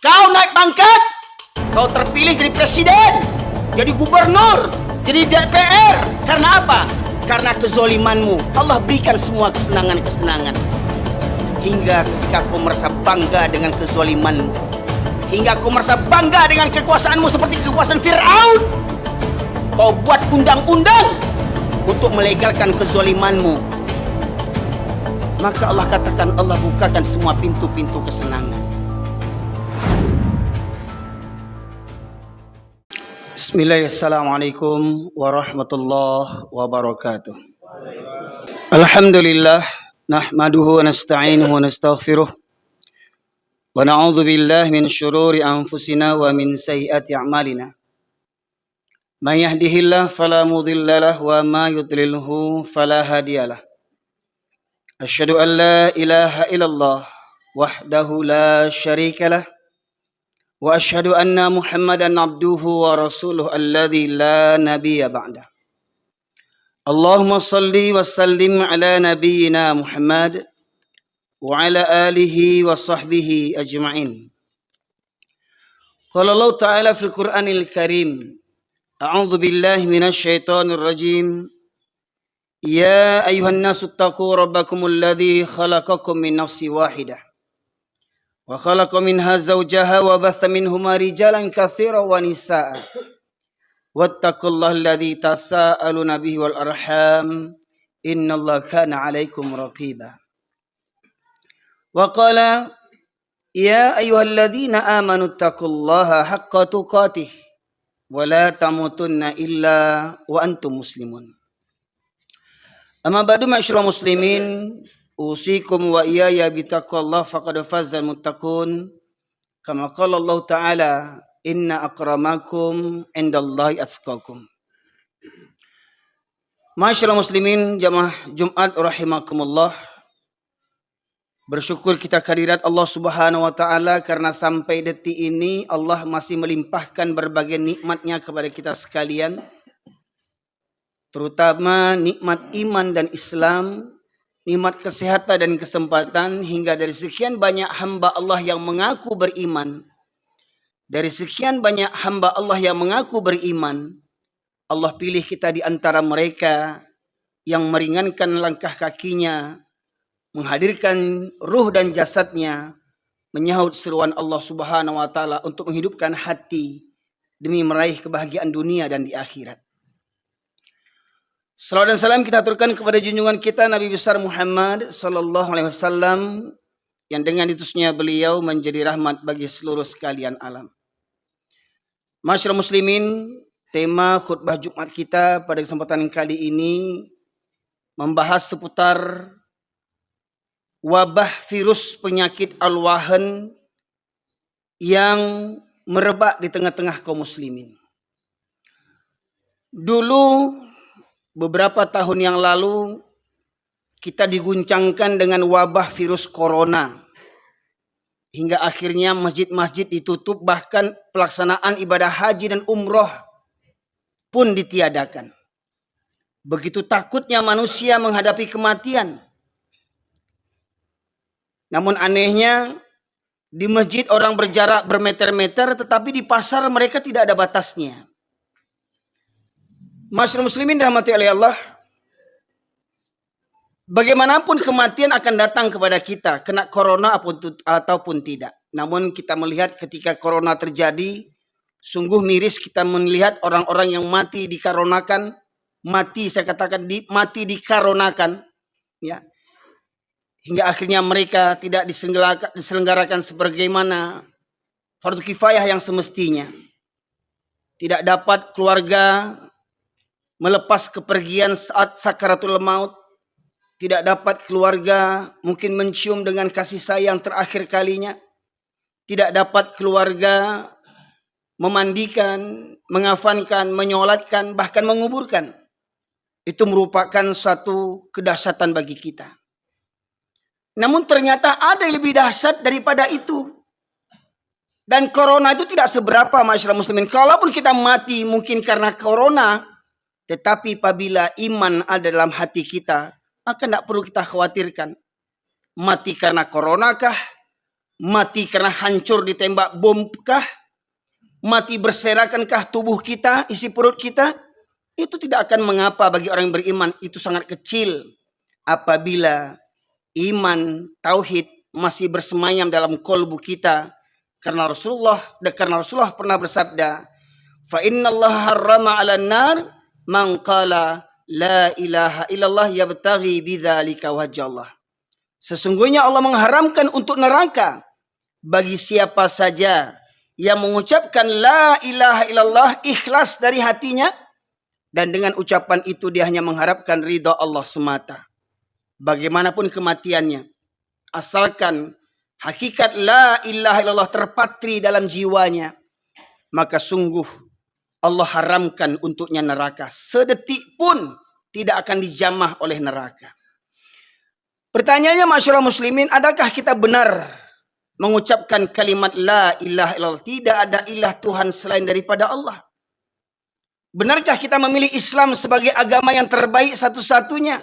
Kau naik pangkat, kau terpilih jadi presiden, jadi gubernur, jadi DPR. Karena apa? Karena kezolimanmu. Allah berikan semua kesenangan-kesenangan. Hingga ketika kau merasa bangga dengan kezolimanmu, hingga kau merasa bangga dengan kekuasaanmu seperti kekuasaan Fir'aun, kau buat undang-undang untuk melegalkan kezolimanmu. Maka Allah katakan, Allah bukakan semua pintu-pintu kesenangan. Bismillahirrahmanirrahim. Warahmatullahi wabarakatuh. Alhamdulillah, nahmaduhu wa nasta'inuhu wa nastaghfiruh. Wa na'udzu billahi min syururi anfusina wa min sayyiati a'malina. May yahdihillahu fala mudilla lahu wa may yudlilhu fala hadiyalah. Asyhadu an la ilaha illallah wahdahu la syarika lah. Wa asyhadu anna Muhammadan abduhu wa rasuluhu alladzi la nabiyya ba'dah. Allahumma salli wa sallim ala nabiyyina Muhammad wa ala alihi wa sahbihi ajma'in. Qala Allah Ta'ala fil Qur'anil Karim, a'udzu billahi minasy syaithanir rajim. Ya ayuhan nasu taqu rabbakumul ladzi khalaqakum min nafsin wahidah wa khalaqa minha zawjaha wa batha minhuma rijalan katsiran wa nisaa wattaqullaha alladzi tasaaluna bihi wal arham innallaha kana 'alaikum raqiba. Wa qala ya ayyuhalladzina amanu taqullaha haqqa tuqatih wa la tamutunna illa wa antum muslimun. Amma ba'du ma'asyiral muslimin, usikum wa iyaya bitaqwallah faqad fazal muttaqun. Kama qala Allah Ta'ala, inna akramakum indallahi atqakum. Ma'asyiral muslimin, jamaah Jumat rahimakumullah. Bersyukur kita kehadirat Allah Subhanahu wa Ta'ala karena sampai detik ini Allah masih melimpahkan berbagai nikmatnya kepada kita sekalian, terutama nikmat iman dan Islam, nikmat kesehatan dan kesempatan, hingga dari sekian banyak hamba Allah yang mengaku beriman, dari sekian banyak hamba Allah yang mengaku beriman, Allah pilih kita di antara mereka yang meringankan langkah kakinya, menghadirkan ruh dan jasadnya, menyahut seruan Allah Subhanahu wa Ta'ala untuk menghidupkan hati demi meraih kebahagiaan dunia dan di akhirat. Salawat dan salam kita aturkan kepada junjungan kita Nabi besar Muhammad sallallahu alaihi wasallam, yang dengan diutusnya beliau menjadi rahmat bagi seluruh sekalian alam. Masyarakat muslimin, tema khutbah Jumat kita pada kesempatan kali ini membahas seputar wabah virus penyakit al-wahan yang merebak di tengah-tengah kaum muslimin. Dulu beberapa tahun yang lalu kita diguncangkan dengan wabah virus corona, hingga akhirnya masjid-masjid ditutup, bahkan pelaksanaan ibadah haji dan umroh pun ditiadakan. Begitu takutnya manusia menghadapi kematian. Namun anehnya, di masjid orang berjarak bermeter-meter, tetapi di pasar mereka tidak ada batasnya. Masyarakat muslimin rahmati oleh Allah, bagaimanapun kematian akan datang kepada kita, kena corona ataupun tidak. Namun kita melihat ketika corona terjadi, sungguh miris kita melihat orang-orang yang mati dikarenakan, saya katakan mati dikarenakan, ya, hingga akhirnya mereka tidak diselenggarakan sebagaimana fardu kifayah yang semestinya. Tidak dapat keluarga melepas kepergian saat sakaratul maut, tidak dapat keluarga mungkin mencium dengan kasih sayang terakhir kalinya, tidak dapat keluarga memandikan, mengafankan, menyolatkan, bahkan menguburkan. Itu merupakan suatu kedahsyatan bagi kita. Namun ternyata ada yang lebih dahsyat daripada itu. Dan corona itu tidak seberapa masyarakat muslimin. Kalaupun kita mati mungkin karena corona, tetapi apabila iman ada dalam hati kita, maka tidak perlu kita khawatirkan. Mati karena corona kah? Mati karena hancur ditembak bom kah? Mati berserakan-kah tubuh kita, isi perut kita? Itu tidak akan mengapa bagi orang yang beriman. Itu sangat kecil apabila iman, tauhid masih bersemayam dalam kolbu kita. Karena Rasulullah pernah bersabda, fa innallaha harrama 'alan nar man qala la ilaha illallah yabtaghi bidzalika wajhallah. Sesungguhnya Allah mengharamkan untuk neraka bagi siapa saja yang mengucapkan la ilaha illallah ikhlas dari hatinya, dan dengan ucapan itu dia hanya mengharapkan ridha Allah semata. Bagaimanapun kematiannya, asalkan hakikat la ilaha illallah terpatri dalam jiwanya, maka sungguh Allah haramkan untuknya neraka. Sedetik pun tidak akan dijamah oleh neraka. Pertanyaannya, masyarakat muslimin, adakah kita benar mengucapkan kalimat la ilaha illallah, tidak ada ilah Tuhan selain daripada Allah? Benarkah kita memilih Islam sebagai agama yang terbaik satu-satunya?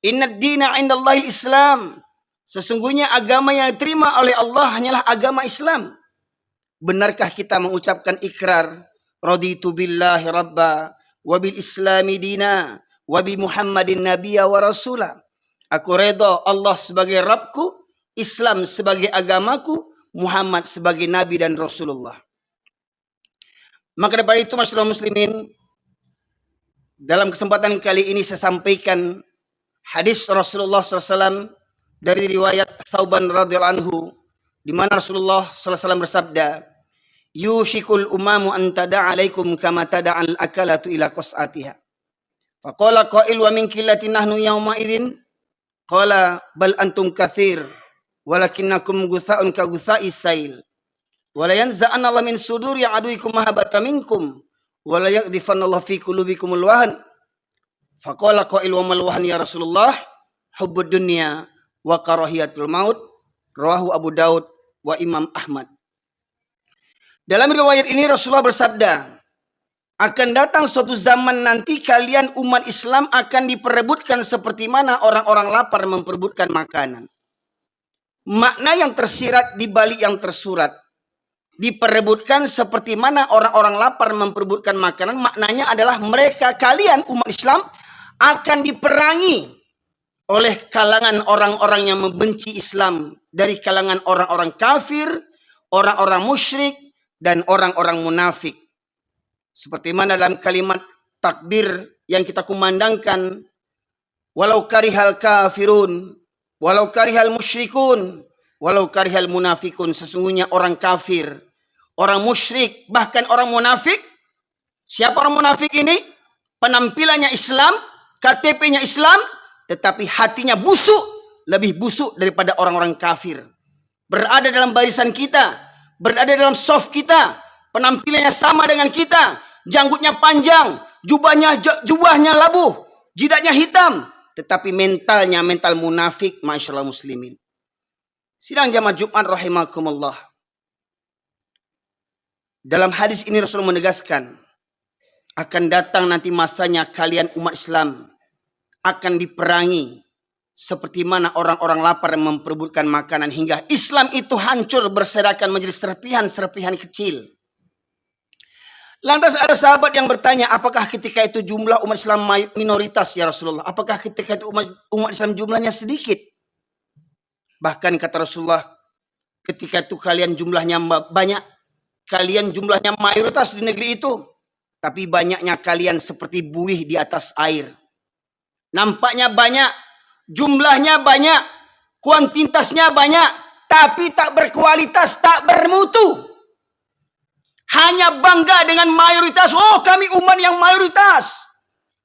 Innad dina indallahil Islam. Sesungguhnya agama yang diterima oleh Allah hanyalah agama Islam. Benarkah kita mengucapkan ikrar raditu billahi rabba wa bil islami dina wa bi Muhammadin nabiyya wa rasula? Aku redha Allah sebagai Rabbku, Islam sebagai agamaku, Muhammad sebagai Nabi dan Rasulullah. Maka daripada itu, masyarakat muslimin, dalam kesempatan kali ini saya sampaikan hadis Rasulullah SAW dari riwayat Thauban radhiyallahu anhu, di mana Rasulullah SAW bersabda, yushikul umamu an tada'a alaikum kama tada'al akalatu ila qas'atiha. Faqala qail wa min qillatin nahnu yawma idzin, qala bal antum katsir walakinnakum gutha'un ka gutha'is sail. Wala yanza'anna Allah min suduri aduikum mahabbata minkum wala yaqdhifanna Allah fi qulubikumul wahan. Faqala qail wa mal wahan ya Rasulullah? Hubbud dunya wa karahiyatul maut. Rawahu Abu Daud wa Imam Ahmad. Dalam riwayat ini Rasulullah bersabda, akan datang suatu zaman nanti kalian umat Islam akan diperebutkan seperti mana orang-orang lapar memperebutkan makanan. Makna yang tersirat di balik yang tersurat, diperebutkan seperti mana orang-orang lapar memperebutkan makanan, maknanya adalah mereka, kalian umat Islam, akan diperangi oleh kalangan orang-orang yang membenci Islam, dari kalangan orang-orang kafir, orang-orang musyrik, dan orang-orang munafik. Seperti mana dalam kalimat takbir yang kita kumandangkan, walau karihal kafirun, walau karihal musyrikun, walau karihal munafikun. Sesungguhnya orang kafir, orang musyrik, bahkan orang munafik. Siapa orang munafik ini? Penampilannya Islam, KTP-nya Islam, tetapi hatinya busuk, lebih busuk daripada orang-orang kafir. Berada dalam barisan kita, berada dalam saf kita, penampilannya sama dengan kita, janggutnya panjang, jubahnya labuh, jidatnya hitam, tetapi mentalnya mental munafik, masyaallah muslimin. Sidang jamaah Jumat rahimakumullah. Dalam hadis ini Rasulullah menegaskan, akan datang nanti masanya kalian umat Islam akan diperangi seperti mana orang-orang lapar memperebutkan makanan, hingga Islam itu hancur berserakan menjadi serpihan-serpihan kecil. Lantas ada sahabat yang bertanya, apakah ketika itu jumlah umat Islam minoritas ya Rasulullah? Apakah ketika itu umat Islam jumlahnya sedikit? Bahkan kata Rasulullah, ketika itu kalian jumlahnya banyak, kalian jumlahnya mayoritas di negeri itu, tapi banyaknya kalian seperti buih di atas air. Nampaknya banyak, jumlahnya banyak, kuantitasnya banyak, tapi tak berkualitas, tak bermutu. Hanya bangga dengan mayoritas. Oh, kami umat yang mayoritas.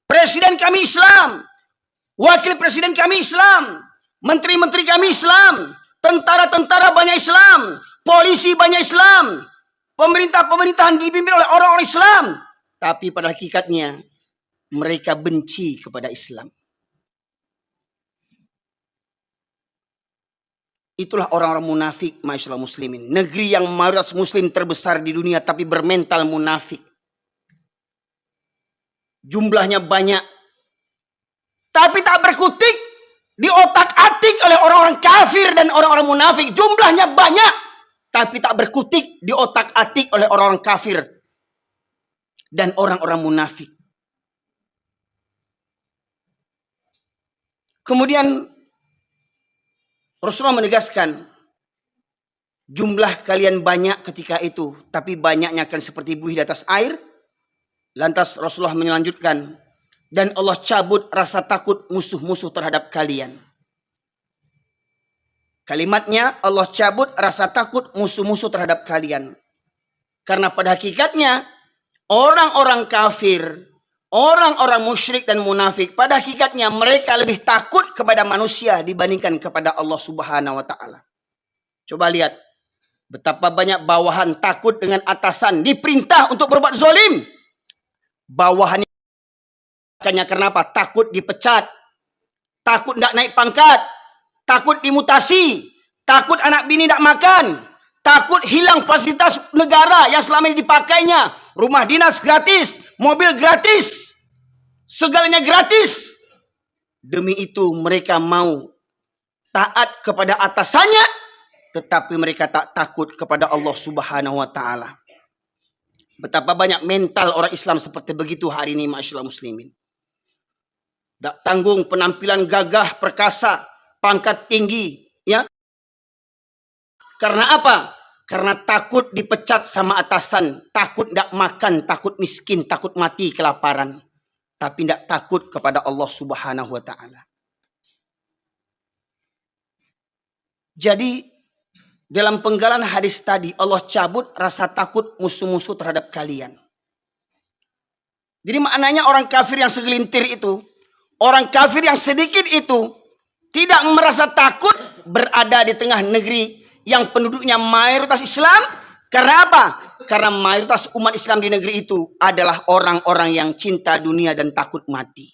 Presiden kami Islam, wakil presiden kami Islam, menteri-menteri kami Islam, tentara-tentara banyak Islam, polisi banyak Islam, pemerintahan dipimpin oleh orang-orang Islam. Tapi pada hakikatnya mereka benci kepada Islam. Itulah orang-orang munafik, masyaallah muslimin. Negeri yang mayoritas muslim terbesar di dunia tapi bermental munafik. Jumlahnya banyak, tapi tak berkutik diotak-atik oleh orang-orang kafir dan orang-orang munafik. Jumlahnya banyak, tapi tak berkutik, diotak-atik oleh orang-orang kafir dan orang-orang munafik. Kemudian Rasulullah menegaskan, jumlah kalian banyak ketika itu, tapi banyaknya akan seperti buih di atas air. Lantas Rasulullah melanjutkan, dan Allah cabut rasa takut musuh-musuh terhadap kalian. Kalimatnya, Allah cabut rasa takut musuh-musuh terhadap kalian. Karena pada hakikatnya, orang-orang kafir, orang-orang musyrik dan munafik, pada hakikatnya mereka lebih takut kepada manusia dibandingkan kepada Allah Subhanahu wa Ta'ala. Coba lihat betapa banyak bawahan takut dengan atasan, diperintah untuk berbuat zalim. Bawahannya kenapa? Takut dipecat, takut tidak naik pangkat, takut dimutasi, takut anak bini tidak makan, takut hilang fasilitas negara yang selama ini dipakainya. Rumah dinas gratis, mobil gratis, segalanya gratis. Demi itu mereka mau taat kepada atasannya, tetapi mereka tak takut kepada Allah Subhanahu wa Ta'ala. Betapa banyak mental orang Islam seperti begitu hari ini, ma'asyiral muslimin. Tak tanggung penampilan gagah, perkasa, pangkat tinggi, ya. Karena apa? Karena takut dipecat sama atasan, takut tidak makan, takut miskin, takut mati kelaparan. Tapi tidak takut kepada Allah Subhanahu wa Ta'ala. Jadi dalam penggalan hadis tadi, Allah cabut rasa takut musuh-musuh terhadap kalian. Jadi maknanya orang kafir yang segelintir itu, orang kafir yang sedikit itu, tidak merasa takut berada di tengah negeri yang penduduknya mayoritas Islam. Karena apa? Karena mayoritas umat Islam di negeri itu adalah orang-orang yang cinta dunia dan takut mati.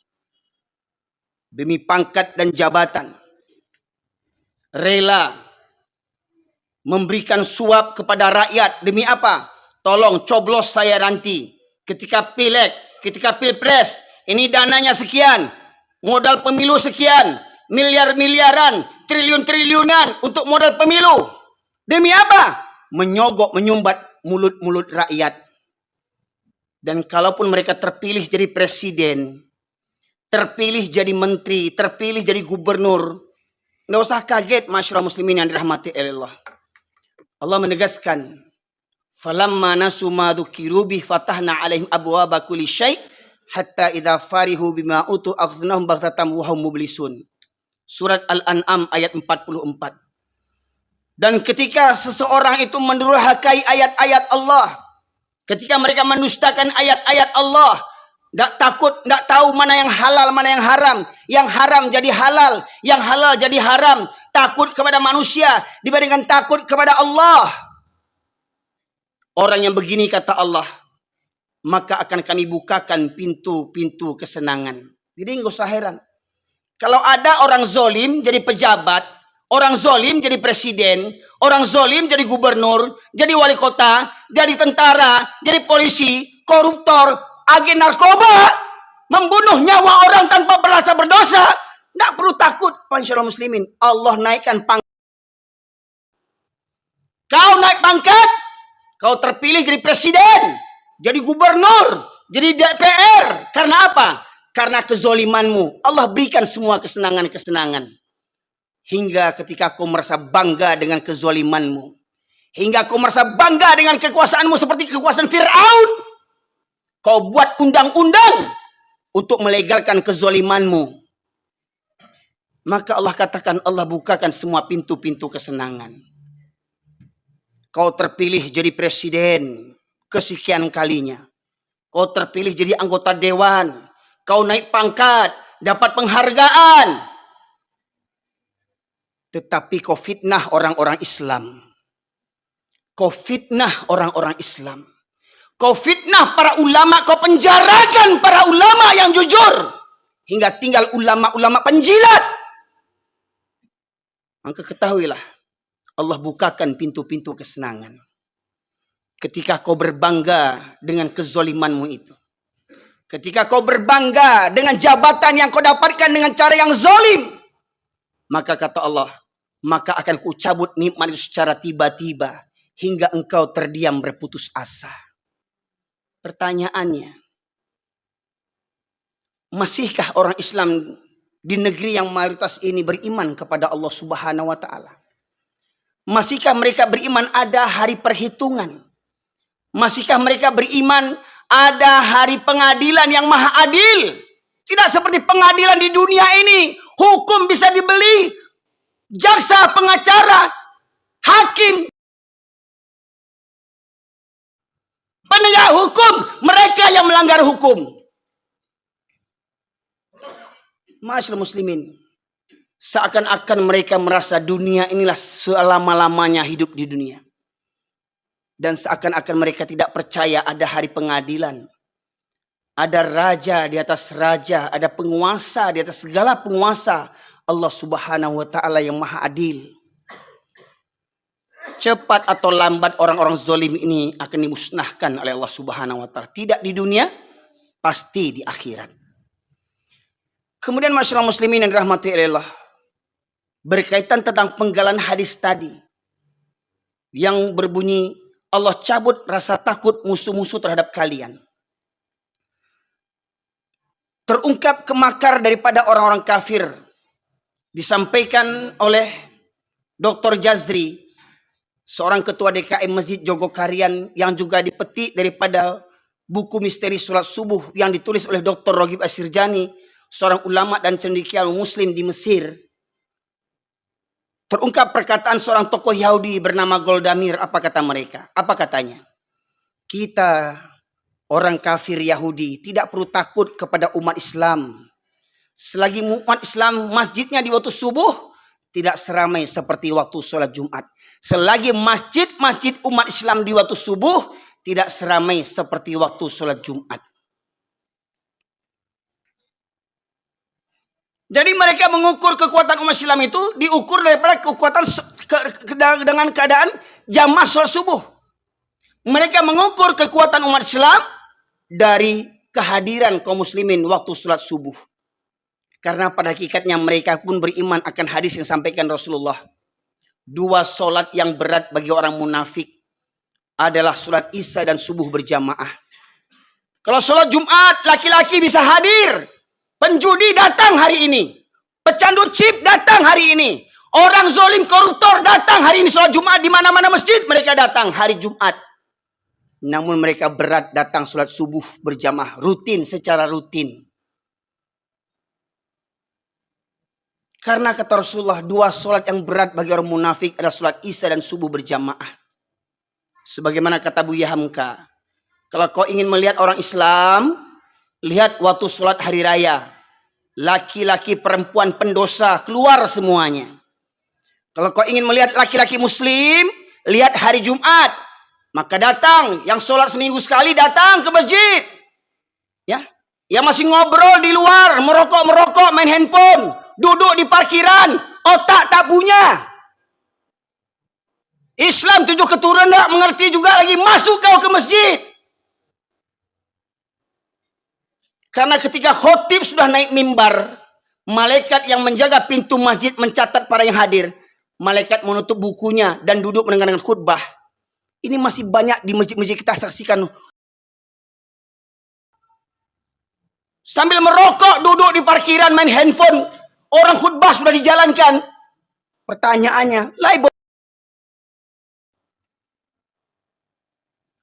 Demi pangkat dan jabatan, rela memberikan suap kepada rakyat. Demi apa? Tolong coblos saya nanti. Ketika pileg, ketika pilpres, ini dananya sekian, modal pemilu sekian, miliar-miliaran, triliun-triliunan untuk modal pemilu. Demi apa? Menyogok, menyumbat mulut-mulut rakyat. Dan kalaupun mereka terpilih jadi presiden, terpilih jadi menteri, terpilih jadi gubernur, nggak usah kaget, masyarakat muslimin yang dirahmati Allah. Allah menegaskan, falamma nasu ma dzukiru bih fatahna alaihim abwaaba kulli syai' hatta idza farihu bima utu akhadnahum baghtatan wa hum mublisun. Surat Al-An'am ayat 44. Dan ketika seseorang itu mendurhakai ayat-ayat Allah, ketika mereka mendustakan ayat-ayat Allah, tidak takut, tidak tahu mana yang halal, mana yang haram jadi halal, yang halal jadi haram, takut kepada manusia dibandingkan takut kepada Allah. Orang yang begini, kata Allah, maka akan kami bukakan pintu-pintu kesenangan. Jadi nggak usah heran. Kalau ada orang zolim jadi pejabat, orang zolim jadi presiden, orang zolim jadi gubernur, jadi wali kota, jadi tentara, jadi polisi, koruptor, agen narkoba, membunuh nyawa orang tanpa merasa berdosa, tidak perlu takut, masyarakat muslimin. Allah naikkan pangkat. Kau naik pangkat, kau terpilih jadi presiden, jadi gubernur, jadi DPR. Karena apa? Karena kezolimanmu. Allah berikan semua kesenangan-kesenangan. Hingga ketika kau merasa bangga dengan kezolimanmu, hingga kau merasa bangga dengan kekuasaanmu seperti kekuasaan Fir'aun, kau buat undang-undang untuk melegalkan kezolimanmu. Maka Allah katakan, Allah bukakan semua pintu-pintu kesenangan. Kau terpilih jadi presiden kesekian kalinya. Kau terpilih jadi anggota dewan. Kau naik pangkat, dapat penghargaan. Tetapi kau fitnah orang-orang Islam. Kau fitnah orang-orang Islam. Kau fitnah para ulama, kau penjarakan para ulama yang jujur. Hingga tinggal ulama-ulama penjilat. Maka ketahuilah, Allah bukakan pintu-pintu kesenangan. Ketika kau berbangga dengan kezolimanmu itu. Ketika kau berbangga dengan jabatan yang kau dapatkan dengan cara yang zolim. Maka kata Allah, maka akan kucabut nikmat itu secara tiba-tiba hingga engkau terdiam berputus asa. Pertanyaannya, masihkah orang Islam di negeri yang mayoritas ini beriman kepada Allah Subhanahu wa taala? Masihkah mereka beriman ada hari perhitungan? Masihkah mereka beriman ada hari pengadilan yang maha adil? Tidak seperti pengadilan di dunia ini, hukum bisa dibeli, jaksa, pengacara, hakim, penegak hukum, mereka yang melanggar hukum. Masyaallah muslimin, seakan-akan mereka merasa dunia inilah selama-lamanya hidup di dunia. Dan seakan-akan mereka tidak percaya ada hari pengadilan. Ada raja di atas raja, ada penguasa di atas segala penguasa. Allah Subhanahu wa taala yang maha adil. Cepat atau lambat orang-orang zalim ini akan dimusnahkan oleh Allah Subhanahu wa taala. Tidak di dunia, pasti di akhirat. Kemudian masyarakat muslimin yang dirahmati Allah, berkaitan tentang penggalan hadis tadi yang berbunyi Allah cabut rasa takut musuh-musuh terhadap kalian. Terungkap kemakar daripada orang-orang kafir. Disampaikan oleh Dr. Jazri, seorang ketua DKM Masjid Jogokarian, yang juga dipetik daripada buku misteri Salat Subuh yang ditulis oleh Dr. Ragib Asirjani, seorang ulama dan cendekiawan muslim di Mesir. Terungkap perkataan seorang tokoh Yahudi bernama Goldamir. Apa kata mereka? Apa katanya? Kita orang kafir Yahudi tidak perlu takut kepada umat Islam. Selagi umat Islam masjidnya di waktu subuh tidak seramai seperti waktu sholat Jumat. Selagi masjid-masjid umat Islam di waktu subuh tidak seramai seperti waktu sholat Jumat. Jadi mereka mengukur kekuatan umat Islam itu diukur daripada kekuatan dengan keadaan jamaah sholat subuh. Mereka mengukur kekuatan umat Islam dari kehadiran kaum muslimin waktu sholat subuh. Karena pada hakikatnya mereka pun beriman akan hadis yang disampaikan Rasulullah. Dua sholat yang berat bagi orang munafik adalah sholat isya dan subuh berjamaah. Kalau sholat Jumat laki-laki bisa hadir. Penjudi datang hari ini. Pecandu chip datang hari ini. Orang zolim koruptor datang hari ini sholat Jumat di mana-mana masjid mereka datang hari Jumat. Namun mereka berat datang sholat subuh berjamaah rutin secara rutin. Karena kata Rasulullah dua sholat yang berat bagi orang munafik adalah sholat isya dan subuh berjamaah. Sebagaimana kata Buya Hamka, kalau kau ingin melihat orang Islam, lihat waktu sholat hari raya. Laki-laki perempuan pendosa keluar semuanya. Kalau kau ingin melihat laki-laki muslim, lihat hari Jumat. Maka datang, yang sholat seminggu sekali datang ke masjid. Ya, yang masih ngobrol di luar, merokok-merokok, main handphone, duduk di parkiran, otak tak punya. Islam 7 keturunan tak mengerti juga lagi, masuk kau ke masjid. Karena ketika khotib sudah naik mimbar, malaikat yang menjaga pintu masjid mencatat para yang hadir. Malaikat menutup bukunya dan duduk mendengarkan khutbah. Ini masih banyak di masjid-masjid kita saksikan. Sambil merokok, duduk di parkiran, main handphone. Orang khutbah sudah dijalankan. Pertanyaannya,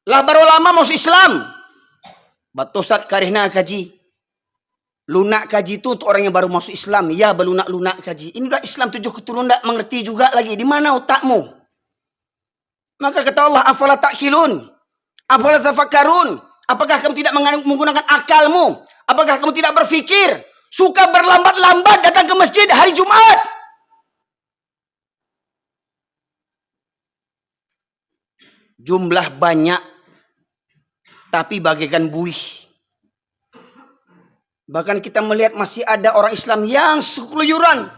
lah baru lama masuk Islam. Batosat karihna kaji. Lunak kaji itu untuk orang yang baru masuk Islam. Ya, belunak-lunak kaji. Ini udah Islam 7 keturunan tidak mengerti juga lagi. Di mana otakmu? Maka kata Allah, afala ta'qilun? Afala tafakkarun? Apakah kamu tidak menggunakan akalmu? Apakah kamu tidak berpikir? Suka berlambat-lambat datang ke masjid hari Jumat. Jumlah banyak, tapi bagaikan buih. Bahkan kita melihat masih ada orang Islam yang keluyuran.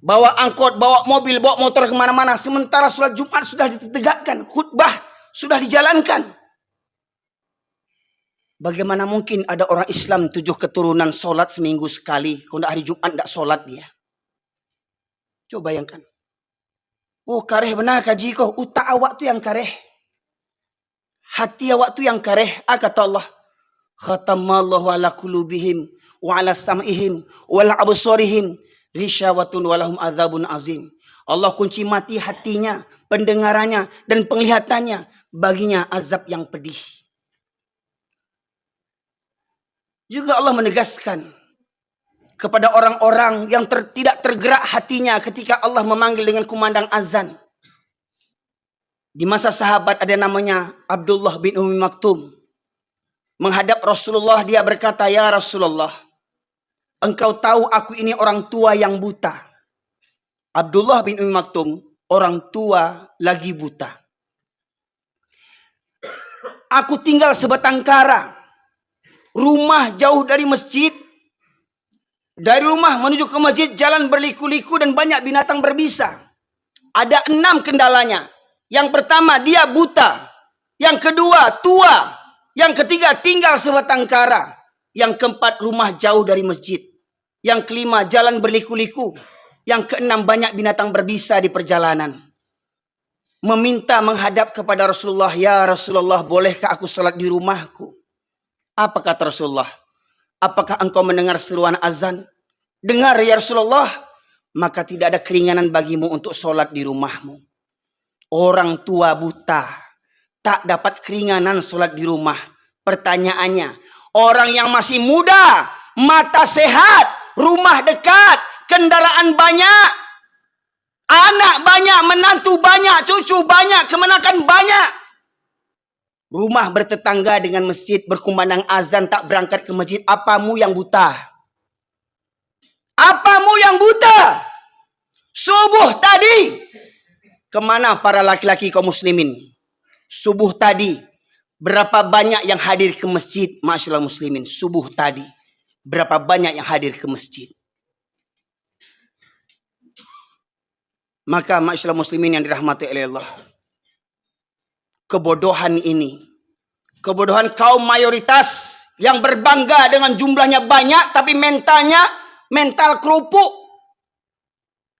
Bawa angkot, bawa mobil, bawa motor kemana-mana. Sementara sholat Jumat sudah ditegakkan. Khutbah sudah dijalankan. Bagaimana mungkin ada orang Islam 7 keturunan sholat seminggu sekali. Kalau hari Jumat tidak sholat dia. Coba bayangkan. Oh kareh benar kaji kau. Utak awak tu yang kareh. Hati awak tu yang kareh. Kata Allah. Khatamallahu ala qulubihim wa ala sam'ihim wa ala absarihim risyawatun walahum adzabun azim. Allah kunci mati hatinya, pendengarannya dan penglihatannya, baginya azab yang pedih. Juga Allah menegaskan kepada orang-orang yang tidak tergerak hatinya ketika Allah memanggil dengan kumandang azan. Di masa sahabat ada namanya Abdullah bin Ummi Maktum. Menghadap Rasulullah, dia berkata, "Ya Rasulullah, engkau tahu aku ini orang tua yang buta." Abdullah bin Ummi Maktum, orang tua lagi buta. Aku tinggal sebatang kara. Rumah jauh dari masjid. Dari rumah menuju ke masjid jalan berliku-liku dan banyak binatang berbisa. Ada 6 kendalanya. Yang pertama, dia buta. Yang kedua, tua. Yang ketiga, tinggal sebatang kara. Yang keempat, rumah jauh dari masjid. Yang kelima, jalan berliku-liku. Yang keenam, banyak binatang berbisa di perjalanan. Meminta menghadap kepada Rasulullah, "Ya Rasulullah, bolehkah aku sholat di rumahku?" Apa kata Rasulullah? "Apakah engkau mendengar seruan azan?" "Dengar ya Rasulullah." "Maka tidak ada keringanan bagimu untuk sholat di rumahmu." Orang tua buta tak dapat keringanan sholat di rumah. Pertanyaannya, orang yang masih muda, mata sehat, rumah dekat, kendaraan banyak, anak banyak, menantu banyak, cucu banyak, kemenakan banyak, rumah bertetangga dengan masjid, berkumandang azan, tak berangkat ke masjid. Apamu yang buta? Apamu yang buta? Subuh tadi, kemana para laki-laki kaum muslimin? Subuh tadi, berapa banyak yang hadir ke masjid? Masyaallah muslimin, subuh tadi, berapa banyak yang hadir ke masjid? Maka masyaallah muslimin yang dirahmati oleh Allah, kebodohan ini, kebodohan kaum mayoritas yang berbangga dengan jumlahnya banyak tapi mentalnya mental kerupuk.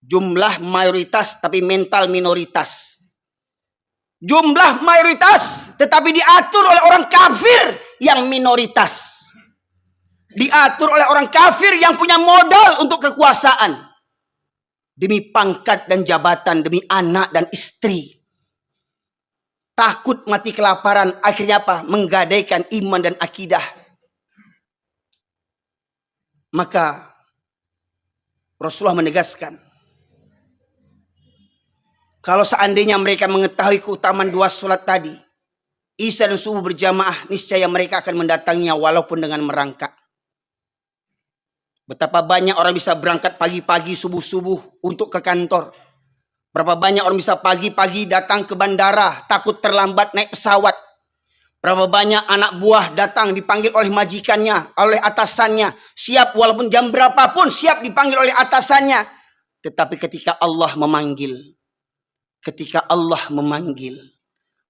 Jumlah mayoritas tapi mental minoritas. Jumlah mayoritas tetapi diatur oleh orang kafir yang minoritas. Diatur oleh orang kafir yang punya modal untuk kekuasaan. Demi pangkat dan jabatan, demi anak dan istri. Takut mati kelaparan, akhirnya apa? Menggadaikan iman dan akidah. Maka Rasulullah menegaskan, kalau seandainya mereka mengetahui keutamaan 2 sholat tadi, Isya dan subuh berjamaah, niscaya mereka akan mendatanginya walaupun dengan merangkak. Betapa banyak orang bisa berangkat pagi-pagi, subuh-subuh untuk ke kantor. Berapa banyak orang bisa pagi-pagi datang ke bandara, takut terlambat naik pesawat. Berapa banyak anak buah datang dipanggil oleh majikannya, oleh atasannya. Siap walaupun jam berapapun, siap dipanggil oleh atasannya. Tetapi ketika Allah memanggil,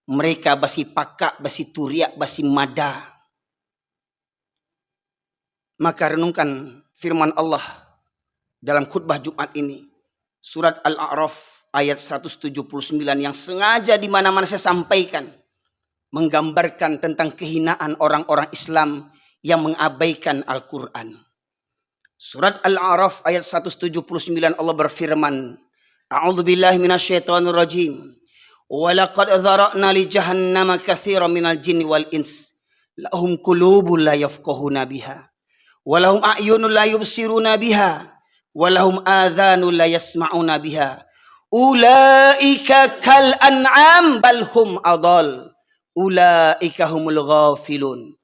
mereka basi pakak, basi turiak, basi mada. Maka renungkan firman Allah dalam khutbah Jumat ini. Surat Al-A'raf ayat 179 yang sengaja di mana-mana saya sampaikan. Menggambarkan tentang kehinaan orang-orang Islam yang mengabaikan Al-Quran. Surat Al-A'raf ayat 179 Allah berfirman, A'udzubillahi minasyaitonir rajim. Walaqad dzara'na li jahannama katsiran minal jinni wal ins. Lahum qulubun la yafqahuna biha. Walahum a'yunun la yubsiruna biha. Walahum adhanun la yasma'una biha. Ulaika kal an'am bal hum adall. Ulaika humul ghafilun.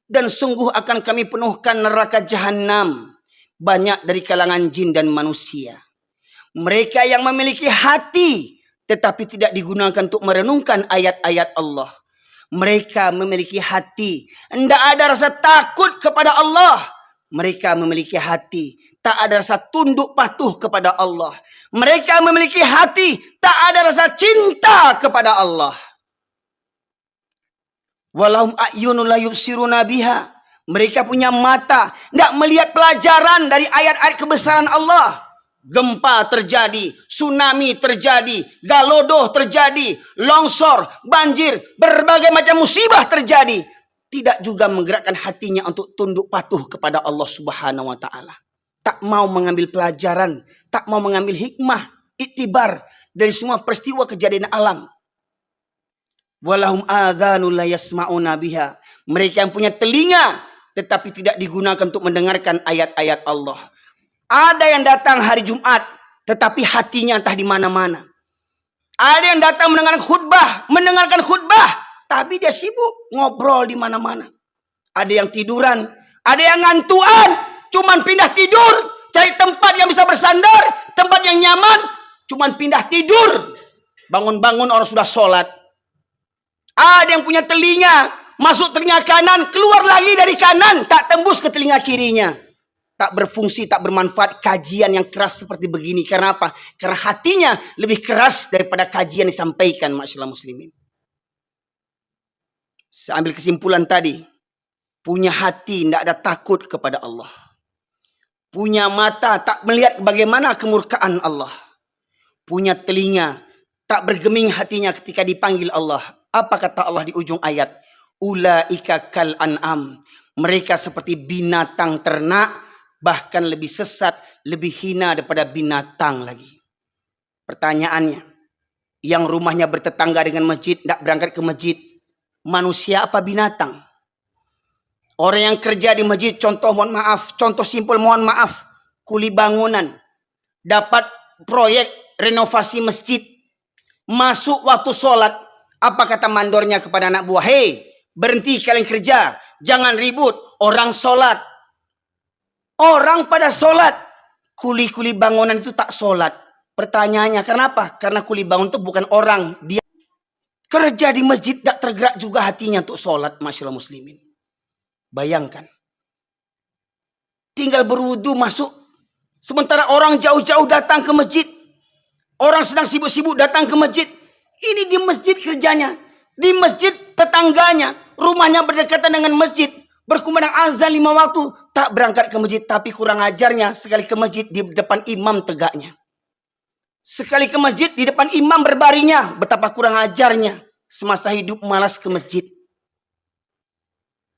Dan sungguh akan kami penuhkan neraka jahanam banyak dari kalangan jin dan manusia. Mereka yang memiliki hati tetapi tidak digunakan untuk merenungkan ayat-ayat Allah. Mereka memiliki hati, tidak ada rasa takut kepada Allah. Mereka memiliki hati, tak ada rasa tunduk patuh kepada Allah. Mereka memiliki hati, tak ada rasa cinta kepada Allah. Walahum a'yunun la yubsiruna biha. Mereka punya mata, tidak melihat pelajaran dari ayat-ayat kebesaran Allah. gempa terjadi, tsunami terjadi, galodoh terjadi, longsor, banjir, berbagai macam musibah terjadi, tidak juga menggerakkan hatinya untuk tunduk patuh kepada Allah Subhanahu wa taala. Tak mau mengambil pelajaran, tak mau mengambil hikmah, iktibar dari semua peristiwa kejadian alam. Walahum adhanul la yasma'una biha. Mereka yang punya telinga tetapi tidak digunakan untuk mendengarkan ayat-ayat Allah. Ada yang datang hari Jumat tetapi hatinya entah di mana-mana. Ada yang datang mendengarkan khutbah tapi dia sibuk ngobrol di mana-mana. Ada yang tiduran, ada yang ngantuan, cuman pindah tidur, cari tempat yang bisa bersandar, tempat yang nyaman, cuman pindah tidur. Bangun-bangun orang sudah sholat. Ada yang punya telinga, masuk telinga kanan, keluar lagi dari kanan, tak tembus ke telinga kirinya. Tak berfungsi, tak bermanfaat kajian yang keras seperti begini. Karena apa? Karena hatinya lebih keras daripada kajian yang disampaikan, masyaallah muslimin. Saya ambil kesimpulan tadi. Punya hati, tidak ada takut kepada Allah. Punya mata, tak melihat bagaimana kemurkaan Allah. Punya telinga, tak bergeming hatinya ketika dipanggil Allah. Apa kata Allah di ujung ayat? Ulaika kal an'am. Mereka seperti binatang ternak, bahkan lebih sesat, lebih hina daripada binatang lagi. Pertanyaannya, yang rumahnya bertetangga dengan masjid, tidak berangkat ke masjid, manusia apa binatang? Orang yang kerja di masjid, contoh simpel mohon maaf, kuli bangunan, dapat proyek renovasi masjid, masuk waktu sholat, apa kata mandornya kepada anak buah? Hei, berhenti kalian kerja, jangan ribut, orang sholat. Orang pada sholat, kuli-kuli bangunan itu tak sholat. Pertanyaannya, kenapa? Karena kuli bangun itu bukan orang, dia kerja di masjid, tak tergerak juga hatinya untuk sholat, masyaallah muslimin. Bayangkan, tinggal berwudu masuk, sementara orang jauh-jauh datang ke masjid, orang sedang sibuk-sibuk datang ke masjid. Ini di masjid kerjanya, di masjid tetangganya, rumahnya berdekatan dengan masjid, berkumandang azan 5 waktu, tak berangkat ke masjid. Tapi kurang ajarnya, sekali ke masjid di depan imam tegaknya, sekali ke masjid di depan imam berbaringnya. Betapa kurang ajarnya, semasa hidup malas ke masjid.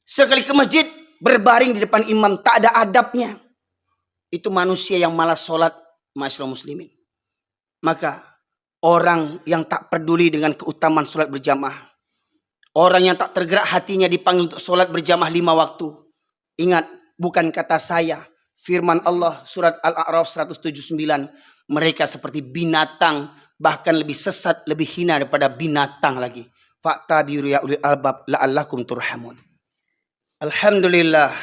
Sekali ke masjid berbaring di depan imam, tak ada adabnya. Itu manusia yang malas sholat, masyaallah muslimin. Maka orang yang tak peduli dengan keutamaan sholat berjamaah, orang yang tak tergerak hatinya dipanggil untuk sholat berjamaah 5 waktu. Ingat, bukan kata saya, firman Allah surat Al-A'raf 179. Mereka seperti binatang, bahkan lebih sesat, lebih hina daripada binatang lagi. Fa'tabiru ya ulil albab la'allakum turhamun. Alhamdulillah,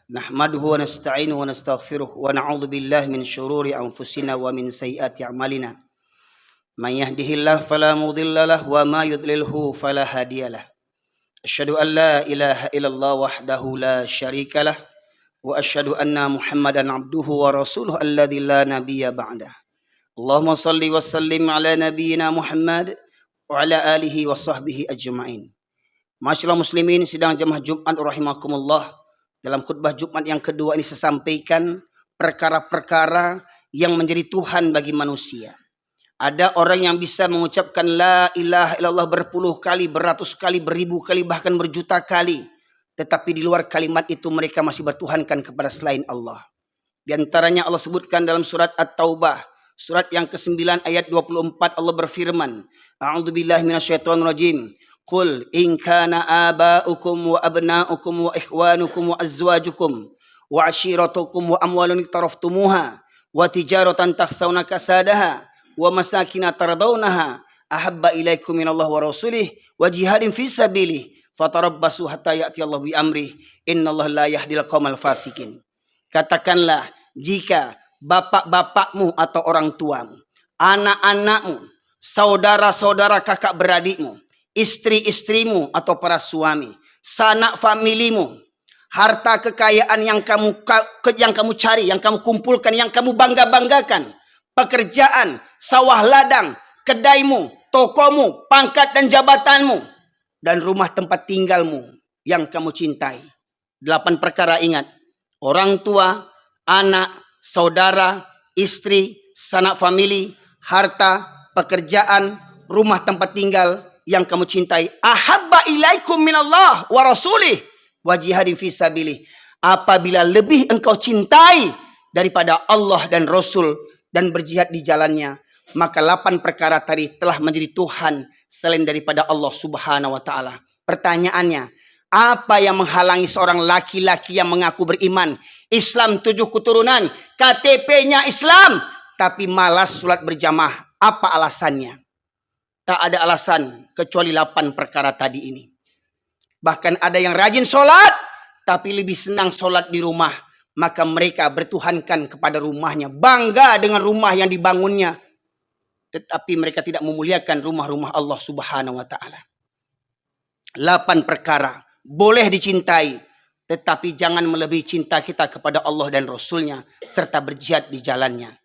nahmaduhu wa nasta'inuhu wa nastaghfiruh wa na'udzu billahi min syururi anfusina wa min sayyiati a'malina. Man yahdihillahu fala mudilla lahu wa ma yudlilhu fala hadiyalah. Asyhadu an la ilaha illallah wahdahu la syarika lah wa asyhadu anna Muhammadan abduhu wa rasuluhu alladzi la nabiyya ba'dah. Allahumma shalli wa sallim ala nabiyyina Muhammad wa ala alihi wa sahbihi ajma'in. Masyaallah muslimin, sidang jemaah Jumat rahimakumullah. Dalam khutbah Jumat yang kedua ini saya sampaikan perkara-perkara yang menjadi Tuhan bagi manusia. Ada orang yang bisa mengucapkan la ilaha illallah berpuluh kali, beratus kali, beribu kali, bahkan berjuta kali. Tetapi di luar kalimat itu mereka masih bertuhankan kepada selain Allah. Di antaranya Allah sebutkan dalam surat At-Taubah, surat yang ke-9 ayat 24, Allah berfirman, A'udzubillahi minasyaitonirrajim. Qul in kana aba'ukum wa abna'ukum wa ikhwanukum wa azwajukum wa ashiratukum wa amwalun iktaraftumuha wa tijaratan takhsawna kasadaha wa masakina tardawnaha ahabba ilaikum minallah wa rasulih wa jihadin fi sabilih fatarabbasu hatta ya'ti Allah bi amrih innallaha la yahdil qaumal fasikin. Katakanlah, jika bapak-bapakmu atau orang tuamu, anak-anakmu, saudara-saudara kakak beradikmu, istri-istrimu atau para suami, sanak familimu, harta kekayaan yang kamu cari, yang kamu kumpulkan, yang kamu bangga-banggakan, pekerjaan, sawah ladang, kedaimu, tokomu, pangkat dan jabatanmu, dan rumah tempat tinggalmu yang kamu cintai. 8 perkara ingat. Orang tua, anak, saudara, istri, sanak famili, harta, pekerjaan, rumah tempat tinggal yang kamu cintai. Ahabba ilaikum minallah wa rasulih wa jihadin fisabilih. Apabila lebih engkau cintai daripada Allah dan Rasul dan berjihad di jalannya, maka 8 perkara tadi telah menjadi Tuhan selain daripada Allah Subhanahu wa taala. Pertanyaannya, apa yang menghalangi seorang laki-laki yang mengaku beriman, Islam 7 keturunan, KTP-nya Islam, tapi malas sholat berjamaah? Apa alasannya? Tak ada alasan kecuali 8 perkara tadi ini. Bahkan ada yang rajin sholat, tapi lebih senang sholat di rumah. Maka mereka bertuhankan kepada rumahnya, bangga dengan rumah yang dibangunnya. Tetapi mereka tidak memuliakan rumah-rumah Allah Subhanahu wa taala. 8 perkara boleh dicintai, tetapi jangan melebihi cinta kita kepada Allah dan Rasulnya serta berjihad di jalannya.